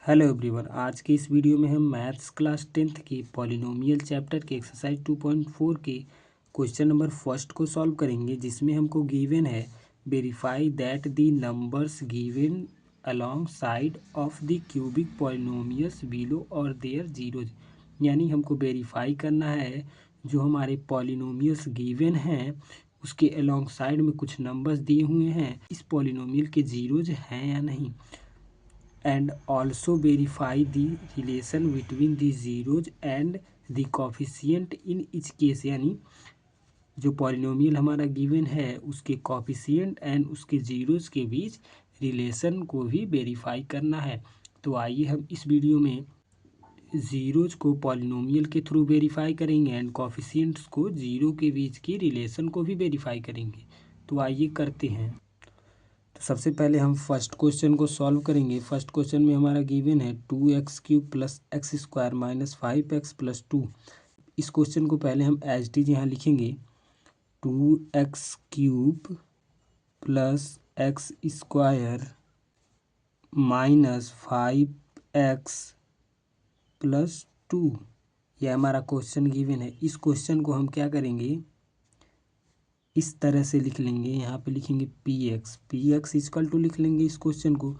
Hello everyone. आज के इस वीडियो में हम मैथ्स क्लास 10th की पॉलिनोमियल चैप्टर के एक्सरसाइज 2.4 के क्वेश्चन नंबर फर्स्ट को सॉल्व करेंगे, जिसमें हमको गिवन है verify that the numbers given along side of the cubic polynomials below और देयर जीरोज। यानी हमको वेरीफाई करना है जो हमारे पॉलिनोमियल्स गिवन हैं उसके अलोंग साइड में कुछ नंबर्स दिए हुए हैं, इस पॉलिनोमियल के जीरोज हैं या नहीं। And also verify the relation between the zeros and the coefficient in each case। यानी जो पॉलिनोमियल हमारा गिवन है उसके कोफिशिएंट एंड उसके जीरोस के बीच रिलेशन को भी वेरीफाई करना है। तो आइए हम इस वीडियो में जीरोज को पॉलिनोमियल के थ्रू वेरीफाई करेंगे एंड कोफिशिएंट्स को जीरो के बीच की रिलेशन को भी वेरीफाई करेंगे। तो आइए करते हैं। तो सबसे पहले हम फर्स्ट क्वेश्चन को सॉल्व करेंगे। फर्स्ट क्वेश्चन में हमारा गिवन है 2x³ plus x square minus 5x plus 2। इस क्वेश्चन को पहले हम एज इट इज यहाँ लिखेंगे 2x³ plus x square minus 5x plus 2। यह हमारा क्वेश्चन गिवन है। इस क्वेश्चन को हम क्या करेंगे, इस तरह से लिख लेंगे। यहाँ पे लिखेंगे px इक्वल टू लिख लेंगे इस क्वेश्चन को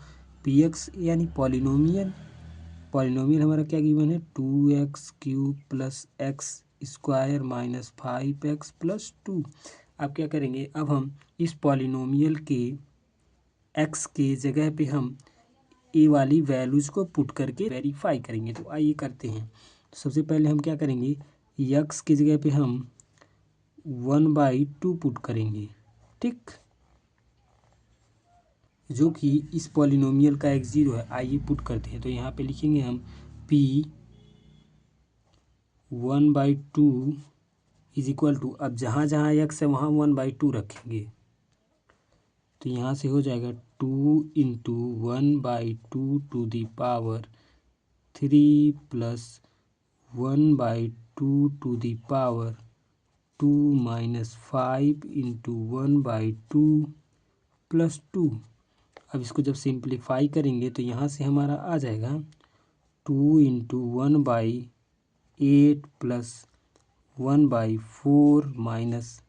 px यानी पॉलिनोमियल हमारा क्या गिवन है 2x³ plus x square minus 5x plus 2। अब क्या करेंगे, अब हम इस पॉलिनोमियल के x के जगह पे हम ए वाली वैल्यूज को पुट करके वेरीफाई करेंगे। तो आइए करते हैं। तो सबसे पहले हम क्या करेंगे, x की जगह पे हम 1/2 पुट करेंगे, ठीक, जो कि इस पॉलिनोमियल का x0 है। आइए पुट करते हैं। तो यहाँ पे लिखेंगे हम p 1/2 इज इक्वल टू, अब जहाँ जहाँ x है वहाँ 1/2 रखेंगे। तो यहाँ से हो जाएगा 2 into 1/2 to the power 3 plus 1/2 to the power 2 minus 5 into 1/2 plus 2। अब इसको जब सिंप्लीफाई करेंगे तो यहाँ से हमारा आ जाएगा 2 इंटू 1/8 प्लस 1/4 माइनस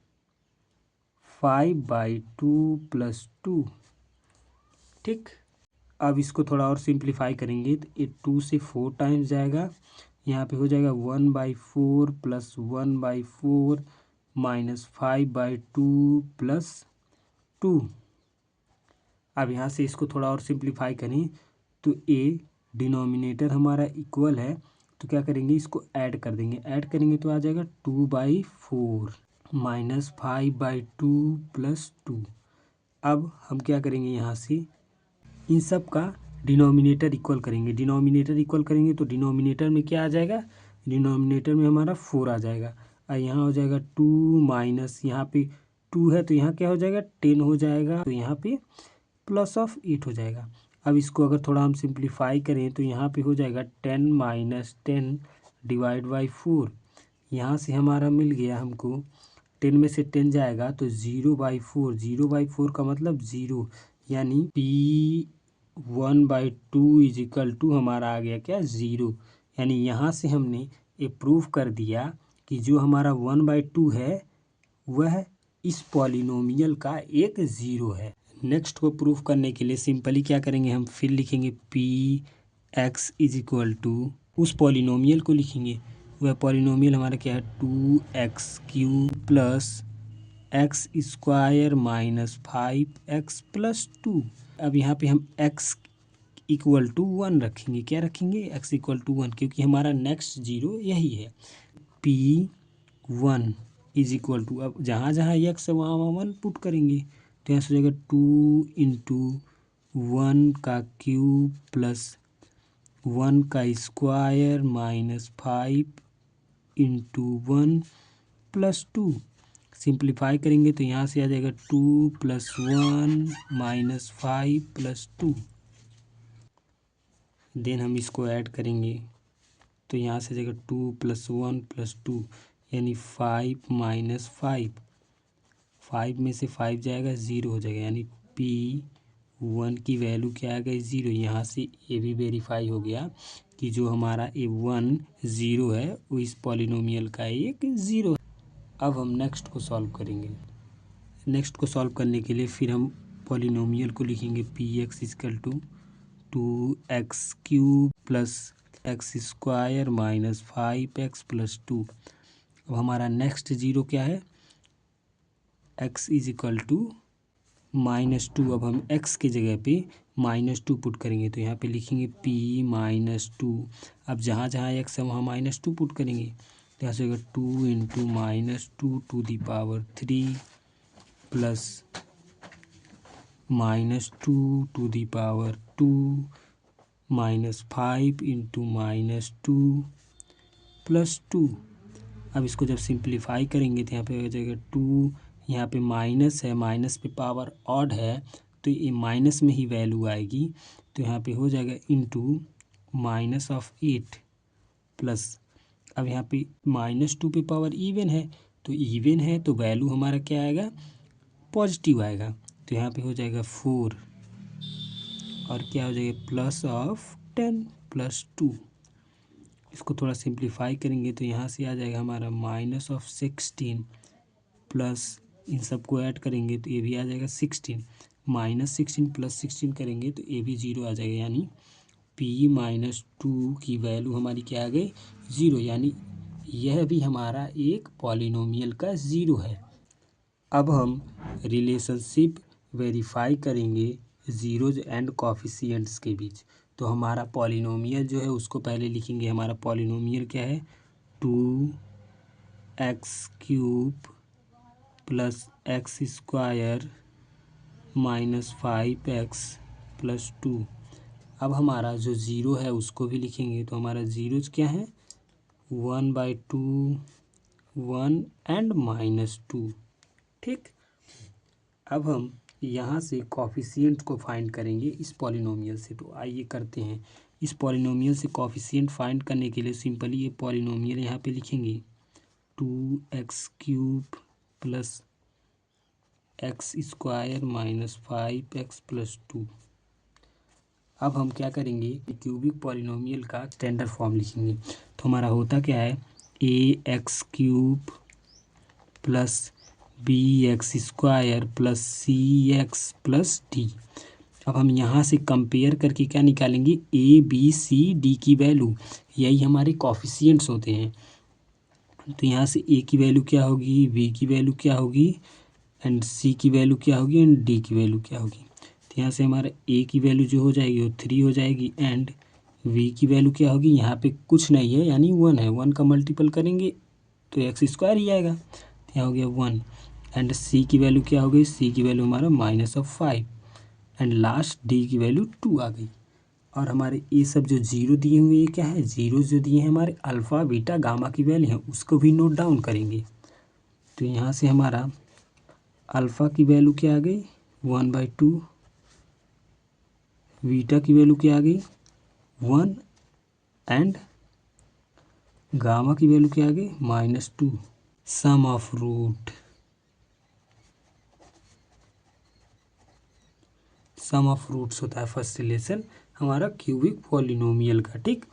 5/2 प्लस 2, ठीक। अब इसको थोड़ा और सिंप्लीफाई करेंगे तो ये 2 से 4 टाइम्स जाएगा। यहाँ पे हो जाएगा 1/4 प्लस 1/4 माइनस 5/2 प्लस 2। अब यहाँ से इसको थोड़ा और सिंप्लीफाई करें तो ए डिनोमिनेटर हमारा इक्वल है, तो क्या करेंगे, इसको ऐड कर देंगे। ऐड करेंगे तो आ जाएगा 2/4 माइनस 5/2 प्लस 2। अब हम क्या करेंगे, यहाँ से इन सब का डिनोमिनेटर इक्वल करेंगे। डिनोमिनेटर इक्वल करेंगे तो डिनोमिनेटर में क्या आ जाएगा, डिनोमिनेटर में हमारा 4 आ जाएगा। और यहाँ हो जाएगा 2 माइनस, यहाँ पे 2 है तो यहाँ क्या हो जाएगा 10 हो जाएगा। तो यहाँ पे प्लस ऑफ 8 हो जाएगा। अब इसको अगर थोड़ा हम सिंप्लीफाई करें तो यहाँ पे हो जाएगा 10 माइनस 10 डिवाइड बाई 4। यहाँ से हमारा मिल गया हमको 10 में से 10 जाएगा तो 0/4। 0/4 का मतलब 0, यानी p1/2 इज इक्वल टू हमारा आ गया क्या 0। यानी यहाँ से हमने ये प्रूव कर दिया कि जो हमारा 1/2 है वह इस पॉलिनोमियल का एक ज़ीरो है। नेक्स्ट को प्रूफ करने के लिए सिंपली क्या करेंगे, हम फिर लिखेंगे px इज इक्वल टू, उस पॉलिनोमियल को लिखेंगे। वह पॉलिनोमियल हमारा क्या है 2x³ plus x square minus 5x plus 2। अब यहाँ पे हम x इक्वल टू 1 रखेंगे। क्या रखेंगे, x इक्वल टू 1, क्योंकि हमारा नेक्स्ट जीरो यही है। p1 इज इक्वल टू, अब जहाँ जहाँ x है वहाँ 1 पुट करेंगे। तो यहाँ से हो जाएगा 2 इंटू 1 का क्यूब प्लस 1 का square minus 5 into 1 plus 2। Simplify करेंगे तो यहाँ से आ जाएगा 2 प्लस 1 माइनस 5 प्लस 2। देन हम इसको ऐड करेंगे तो यहाँ से आ जाएगा 2 प्लस 1 प्लस 2, यानी 5 माइनस 5। 5 में से 5 जाएगा 0 हो जाएगा, यानी 1 की वैल्यू क्या आ गई 0। यहाँ से ये भी वेरीफाई हो गया कि जो हमारा ये 1 0 है वो इस पॉलिनोमियल का एक 0 है। अब हम नेक्स्ट को सॉल्व करेंगे। नेक्स्ट को सॉल्व करने के लिए फिर हम पॉलिनोमियल को लिखेंगे p x equal to 2x³ plus x square minus 5x plus 2। अब हमारा नेक्स्ट जीरो क्या है, x इज इक्वल टू -2। अब हम x के जगह पे -2 पुट करेंगे तो यहाँ पे लिखेंगे p-2। अब जहाँ जहाँ x है वहाँ -2 पुट करेंगे तो यहाँ से होगा 2 into -2 to the power 3 plus -2 to the power 2 -5 into -2 plus 2। अब इसको जब सिंप्लीफाई करेंगे तो यहाँ पे हो जाएगा 2, यहाँ पे माइनस है, माइनस पे पावर ऑड है तो ये माइनस में ही वैल्यू आएगी। तो यहाँ पे हो जाएगा इंटू -8 प्लस, अब यहाँ पे -2 पे पावर इवन है तो इवन है तो वैल्यू हमारा क्या आएगा, पॉजिटिव आएगा। तो यहाँ पे हो जाएगा 4 और क्या हो जाएगा +10 प्लस 2। इसको थोड़ा सिंप्लीफाई करेंगे तो यहाँ से आ जाएगा हमारा -16 प्लस, इन सबको ऐड करेंगे तो ये भी आ जाएगा 16, -16 प्लस 16 करेंगे तो ये भी 0 आ जाएगा। यानी p-2 की वैल्यू हमारी क्या आ गई 0, यानी यह भी हमारा एक पॉलिनोमियल का 0 है। अब हम रिलेशनशिप वेरीफाई करेंगे ज़ीरोज़ एंड कोफिशिएंट्स के बीच। तो हमारा पॉलिनोमियल जो है उसको पहले लिखेंगे। हमारा पॉलिनोमियल क्या है 2x³ plus x square minus 5x plus 2। अब हमारा जो ज़ीरो है उसको भी लिखेंगे तो हमारा ज़ीरोज क्या है 1/2 1 एंड -2। ठीक, अब हम यहाँ से कॉफिशिएंट को फाइंड करेंगे इस पॉलिनोमियल से। तो आइए करते हैं। इस पॉलिनोमियल से कॉफिशिएंट फाइंड करने के लिए सिंपली ये पॉलिनोमियल यहाँ पे लिखेंगे 2x³ plus x square minus 5x plus 2। अब हम क्या करेंगे, क्यूबिक पॉलिनोमियल का स्टैंडर्ड फॉर्म लिखेंगे। तो हमारा होता क्या है ax³ plus bx² plus cx plus d। अब हम यहाँ से कंपेयर करके क्या निकालेंगे a b c d की वैल्यू, यही हमारे कॉफिशिएंट्स होते हैं। तो यहाँ से a की वैल्यू क्या होगी, b की वैल्यू क्या होगी एंड c की वैल्यू क्या होगी एंड d की वैल्यू क्या होगी। तो यहाँ से हमारा a की वैल्यू जो हो जाएगी वो 3 हो जाएगी एंड v की वैल्यू क्या होगी, यहाँ पे कुछ नहीं है यानी 1 है, 1 का मल्टीपल करेंगे तो x² ही आएगा। तो यहाँ हो गया 1 एंड c की वैल्यू क्या हो गई, c की वैल्यू हमारा -5 एंड लास्ट d की वैल्यू 2 आ गई। और हमारे ये सब जो जीरो दिए हुए ये क्या है, जीरो जो दिए हैं हमारे अल्फ़ा बीटा गामा की वैल्यू है उसको भी नोट डाउन करेंगे। तो यहाँ से हमारा अल्फ़ा की वैल्यू क्या आ गई 1/2, बीटा की वैल्यू क्या आ गई 1 एंड गामा की वैल्यू क्या आ गई -2। Sum of root, sum of roots होता है फर्स्ट रिलेशन हमारा क्यूबिक पॉलिनोमियल का। ठीक,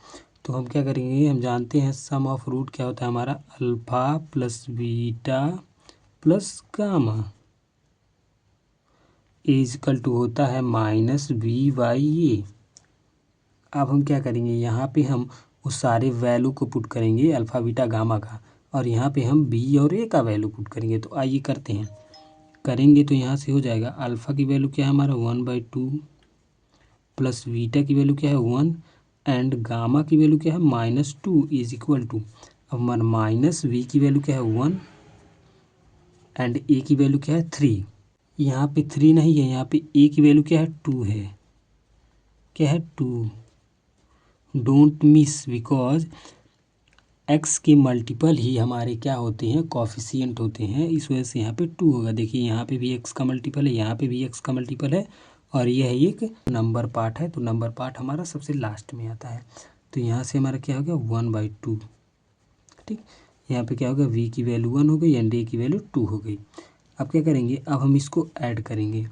तो हम क्या करेंगे, हम जानते हैं सम ऑफ रूट क्या होता है हमारा alpha plus beta plus gamma equal to होता है -b/a। अब हम क्या करेंगे, यहाँ पे हम उस सारे वैल्यू को पुट करेंगे अल्फ़ा बीटा गामा का, और यहाँ पे हम b और a का वैल्यू पुट करेंगे। तो आइए करते हैं, करेंगे तो यहाँ से हो जाएगा अल्फ़ा की वैल्यू क्या है हमारा 1/2 प्लस बीटा की वैल्यू क्या है 1 एंड गामा की वैल्यू क्या है -2 इज इक्वल टू, अब हमारा माइनस v की वैल्यू क्या है 1 एंड a की वैल्यू क्या है 3। यहाँ पे 3 नहीं है, यहाँ पे a की वैल्यू क्या है 2 है, क्या है 2। डोंट मिस बिकॉज x के मल्टीपल ही हमारे क्या होते हैं कॉफिशिएंट होते हैं, इस वजह से यहाँ पे 2 होगा। देखिए यहाँ पे भी x का मल्टीपल है, यहाँ पे भी x का मल्टीपल है और यह एक नंबर पार्ट है। तो नंबर पार्ट हमारा सबसे लास्ट में आता है। तो यहाँ से हमारा क्या हो गया 1/2। ठीक, यहाँ पे क्या होगा v की वैल्यू 1 हो गई एंड a की वैल्यू 2 हो गई। अब क्या करेंगे, अब हम इसको ऐड करेंगे।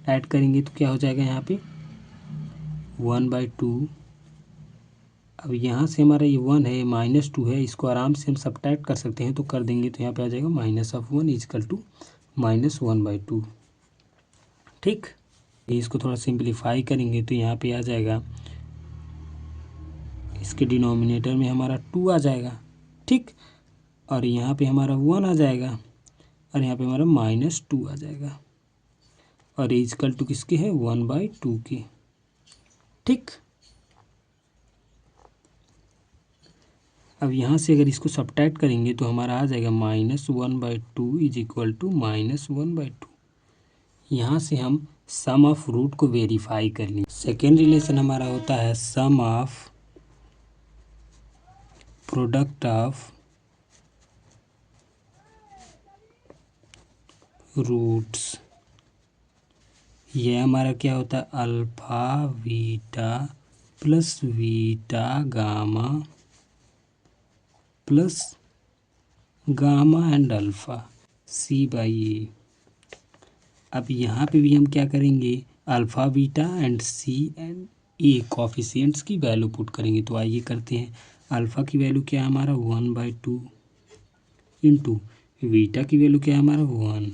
ऐड करेंगे तो क्या हो जाएगा यहाँ पे 1/2। अब यहाँ से हमारा ये 1 है, -2 है, इसको आराम से हम सब्ट्रैक्ट कर सकते हैं, तो कर देंगे तो यहाँ पे आ जाएगा -1 इजकल टू -1/2। ठीक, इसको थोड़ा सिंप्लीफाई करेंगे तो यहाँ पे आ जाएगा, इसके डिनोमिनेटर में हमारा 2 आ जाएगा। ठीक, और यहाँ पे हमारा 1 आ जाएगा और यहाँ पे हमारा -2 आ जाएगा और इजकल टू किसके है 1/2 के। ठीक, अब यहाँ से अगर इसको सब्ट्रैक्ट करेंगे तो हमारा आ जाएगा -1/2 इज इक्वल टू -1/2। यहाँ से हम सम ऑफ रूट को वेरीफाई कर लेंगे। सेकेंड रिलेशन हमारा होता है सम ऑफ प्रोडक्ट ऑफ रूट्स। ये हमारा क्या होता है alpha beta plus beta gamma plus gamma and alpha C/A। अब यहाँ पे भी हम क्या करेंगे alpha beta and C and A coefficients की वैल्यू पुट करेंगे। तो आइए करते हैं। अल्फ़ा की वैल्यू क्या है हमारा 1/2 इंटू बीटा की वैल्यू क्या है हमारा 1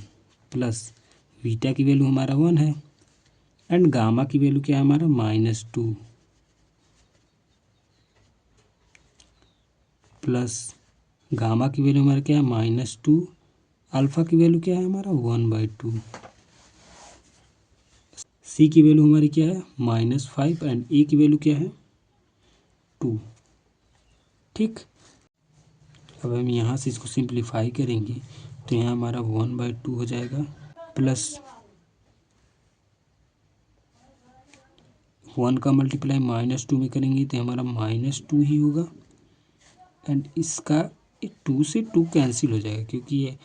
प्लस बीटा की वैल्यू हमारा 1 है एंड गामा की वैल्यू क्या है हमारा -2 प्लस गामा की वैल्यू हमारा क्या है -2, अल्फ़ा की वैल्यू क्या है हमारा 1/2, C की वैल्यू हमारी क्या है -5 एंड A की वैल्यू क्या है 2। ठीक, अब हम यहाँ से इसको सिंप्लीफाई करेंगे तो यहाँ हमारा 1/2 हो जाएगा प्लस 1 का मल्टीप्लाई -2 में करेंगे तो हमारा -2 ही होगा एंड इसका 2 से 2 कैंसिल हो जाएगा क्योंकि ये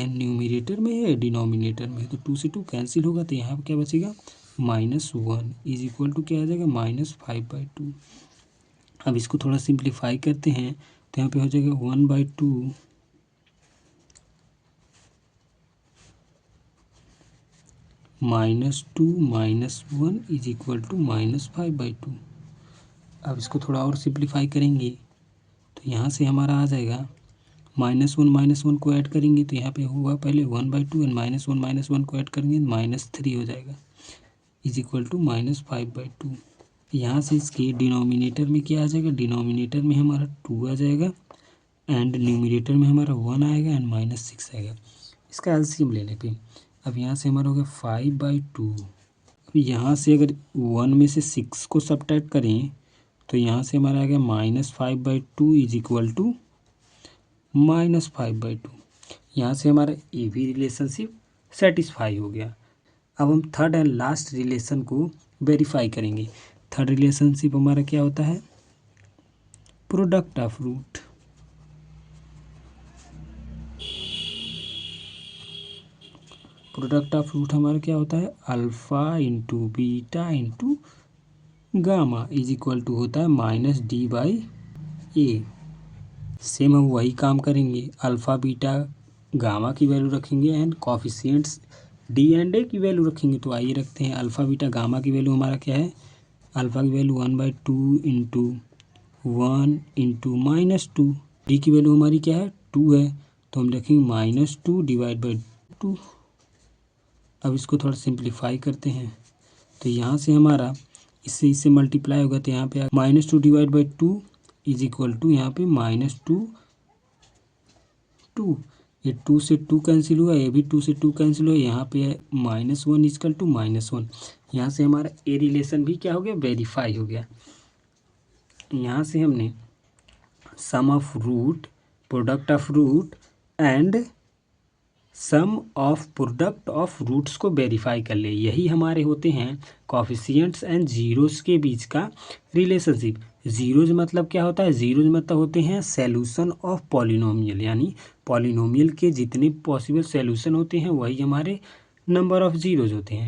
न्यूमरेटर में है डिनोमिनेटर में, तो 2 से 2 कैंसिल होगा तो यहाँ पर क्या बचेगा -1 इज इक्वल टू क्या आ जाएगा -5/2। अब इसको थोड़ा सिंप्लीफाई करते हैं तो यहाँ पे हो जाएगा 1/2 -2 -1 इज इक्वल टू -5/2। अब इसको थोड़ा और सिंप्लीफाई करेंगे तो यहाँ से हमारा आ जाएगा -1 को ऐड करेंगे तो यहाँ पे होगा पहले 1/2 एंड -1 को ऐड करेंगे -3 हो जाएगा इज इक्वल टू -5/2। यहाँ से इसके डिनोमिनेटर में क्या आ जाएगा डिनोमिनेटर में हमारा 2 आ जाएगा एंड न्यूमरेटर में हमारा 1 आएगा एंड -6 आएगा। इसका एलसीएम लेने पे अब यहाँ से हमारा हो गया 5/2। अब यहाँ से अगर 1 में से 6 को सब्ट्रैक्ट करें तो यहाँ से हमारा आ गया -5/2 इज इक्वल टू -5/2। यहाँ से हमारा ए भी रिलेशनशिप सेटिस्फाई हो गया। अब हम थर्ड एंड लास्ट रिलेशन को वेरीफाई करेंगे। थर्ड रिलेशनशिप हमारा क्या होता है product of root. Product of root हमारा क्या होता है alpha into beta into gamma is equal to होता है -D/A। सेम हम वही काम करेंगे अल्फ़ा बीटा गामा की वैल्यू रखेंगे and coefficients D and A की वैल्यू रखेंगे। तो आइए रखते हैं अल्फ़ा बीटा गामा की वैल्यू हमारा क्या है अल्फ़ा की वैल्यू 1/2 इंटू 1 इंटू -2, D की वैल्यू हमारी क्या है 2 है तो हम रखेंगे -2 डिवाइड 2। अब इसको थोड़ा सिंप्लीफाई करते हैं तो यहाँ से हमारा इससे मल्टीप्लाई होगा तो यहाँ पे -2 डिवाइड 2 इज इक्वल टू यहाँ पे -2 ये 2 से 2 कैंसिल हुआ, ये भी 2 से 2 कैंसिल हुआ, यहाँ पे है -1 इजकल टू -1। यहाँ से हमारा ए रिलेशन भी क्या हो गया वेरीफाई हो गया। यहाँ से हमने sum of root product of root and sum of product of roots को वेरीफाई कर ले। यही हमारे होते हैं कॉफिशिएंट्स एंड जीरोस के बीच का रिलेशनशिप। जीरोज मतलब क्या होता है जीरोज मतलब होते हैं सॉल्यूशन ऑफ पॉलिनोमियल, यानी पॉलिनोमियल के जितने पॉसिबल सॉल्यूशन होते हैं वही हमारे नंबर ऑफ जीरोज होते हैं।